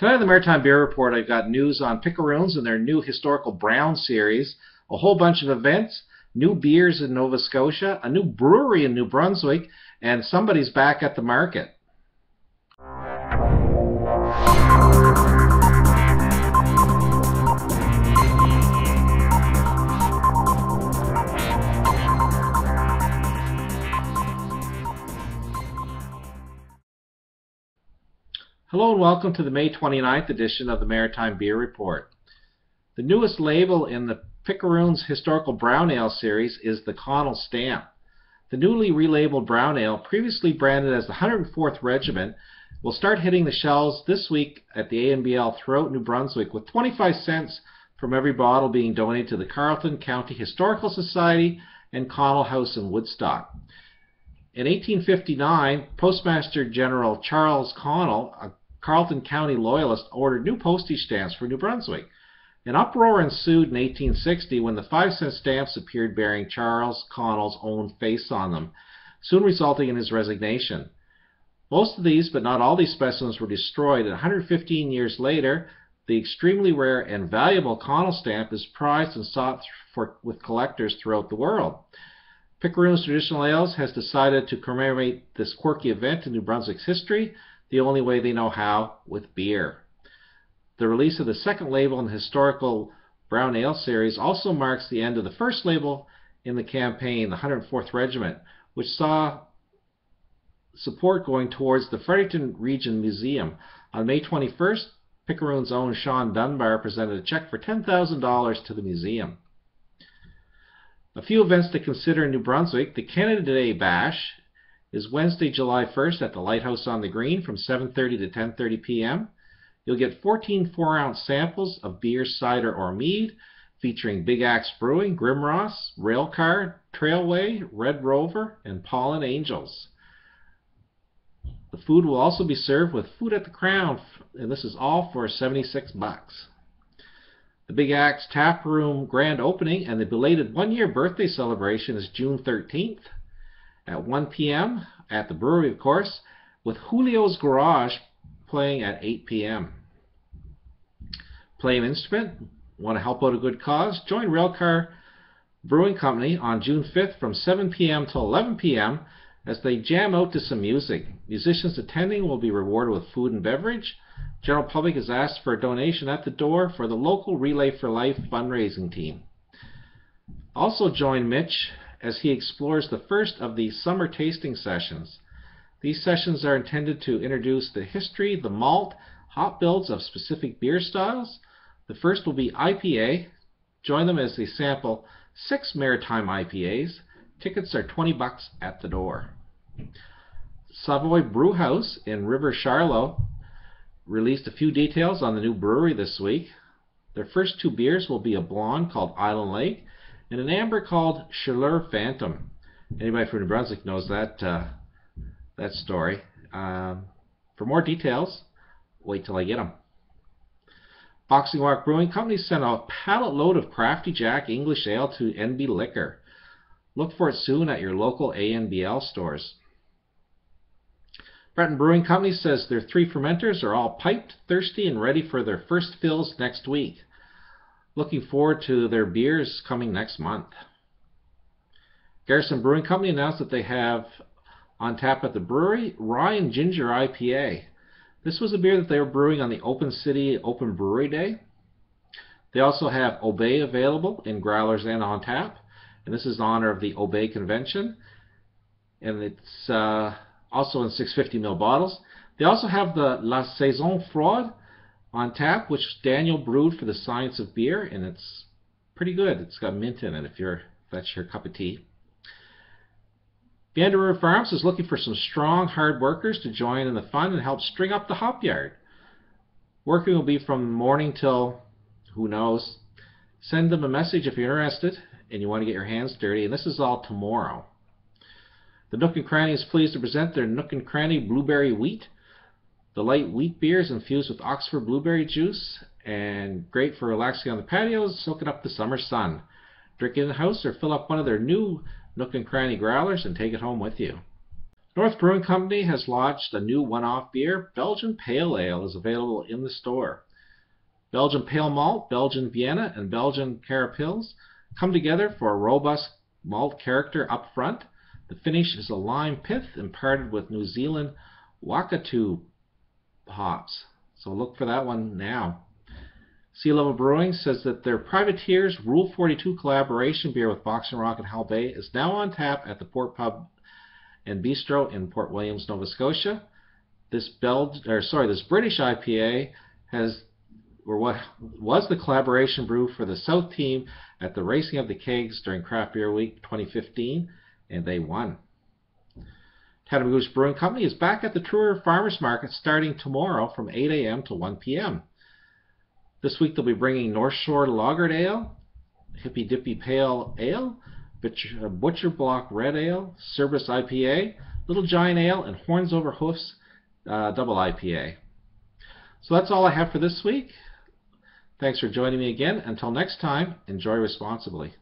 Tonight on the Maritime Beer Report, I've got news on Picaroons and their new historical brown series, a whole bunch of events, new beers in Nova Scotia, a new brewery in New Brunswick, and somebody's back at the market. Hello and welcome to the May 29th edition of the Maritime Beer Report. The newest label in the Picaroons Historical Brown Ale series is the Crowne stamp. The newly relabeled brown ale, previously branded as the 104th Regiment, will start hitting the shelves this week at the ANBL throughout New Brunswick, with 25 cents from every bottle being donated to the Carleton County Historical Society and Connell House in Woodstock. In 1859, Postmaster General Charles Connell, a Carleton County loyalist, ordered new postage stamps for New Brunswick. An uproar ensued in 1860 when the 5-cent stamps appeared bearing Charles Connell's own face on them, soon resulting in his resignation. Most of these, but not all these specimens, were destroyed, and 115 years later, the extremely rare and valuable Connell stamp is prized and sought with collectors throughout the world. Picaroons Traditional Ales has decided to commemorate this quirky event in New Brunswick's history the only way they know how, with beer. The release of the second label in the historical Brown Ale series also marks the end of the first label in the campaign, the 104th Regiment, which saw support going towards the Fredericton Region Museum. On May 21st, Picaroons' own Sean Dunbar presented a check for $10,000 to the museum. A few events to consider in New Brunswick. The Canada Day Bash is Wednesday, July 1st at the Lighthouse on the Green from 7:30 to 10:30 p.m. You'll get 14 4-ounce samples of beer, cider, or mead, featuring Big Axe Brewing, Grimross, Railcar, Trailway, Redrover, and Pollen Angels. The food will also be served with food at the Crowne, and this is all for $76. The Big Axe Taproom grand opening and the belated one-year birthday celebration is June 13th at 1 p.m. at the brewery, of course, with Julio's Garage playing at 8 p.m. Play an instrument? Want to help out a good cause? Join Railcar Brewing Company on June 5th from 7 p.m. till 11 p.m. as they jam out to some music. Musicians attending will be rewarded with food and beverage. General public is asked for a donation at the door for the local Relay for Life fundraising team. Also join Mitch as he explores the first of the summer tasting sessions. These sessions are intended to introduce the history, the malt, hop builds of specific beer styles. The first will be IPA. Join them as they sample 6 Maritime IPAs. Tickets are $20 at the door. Savoy Brewhouse in River Charlotte released a few details on the new brewery this week. Their first 2 beers will be a blonde called Island Lake and an amber called Chaleur Phantom. Anybody from New Brunswick knows that story. For more details, wait till I get them. Boxing Walk Brewing Company sent a pallet load of Crafty Jack English Ale to NB Liquor. Look for it soon at your local ANBL stores. Fredericton Brewing Company says their 3 fermenters are all piped, thirsty, and ready for their first fills next week. Looking forward to their beers coming next month. Garrison Brewing Company announced that they have on tap at the brewery Rye and Ginger IPA. This was a beer that they were brewing on the Open City Open Brewery Day. They also have Obey available in growlers and on tap, and this is in honor of the Obey Convention, and it's also in 650 ml bottles. They also have the La Saison Froide on tap, which Daniel brewed for the Science of Beer, and it's pretty good. It's got mint in it if that's your cup of tea. Redrover Farms is looking for some strong, hard workers to join in the fun and help string up the hop yard. Working will be from morning till who knows. Send them a message if you're interested and you want to get your hands dirty, and this is all tomorrow. The Nook and Cranny is pleased to present their Nook and Cranny Blueberry Wheat. The light wheat beer is infused with Oxford blueberry juice and great for relaxing on the patios, soaking up the summer sun. Drink it in the house or fill up one of their new Nook and Cranny growlers and take it home with you. North Brewing Company has launched a new one-off beer. Belgian Pale Ale is available in the store. Belgian Pale Malt, Belgian Vienna, and Belgian Carapils come together for a robust malt character up front. The finish is a lime pith imparted with New Zealand Wakatu hops. So look for that one now. Sea Level Brewing says that their Privateers Rule 42 collaboration beer with Box and Rock and Hull Bay is now on tap at the Port Pub and Bistro in Port Williams, Nova Scotia. This British IPA was the collaboration brew for the South team at the Racing of the Kegs during Craft Beer Week 2015, and they won. Tatamagouche Brewing Company is back at the Truer Farmers Market starting tomorrow from 8 a.m. to 1 p.m. This week they'll be bringing North Shore Lagered Ale, Hippy Dippy Pale Ale, Butcher Block Red Ale, Cerberus IPA, Little Giant Ale, and Horns Over Hoofs Double IPA. So that's all I have for this week. Thanks for joining me again. Until next time, enjoy responsibly.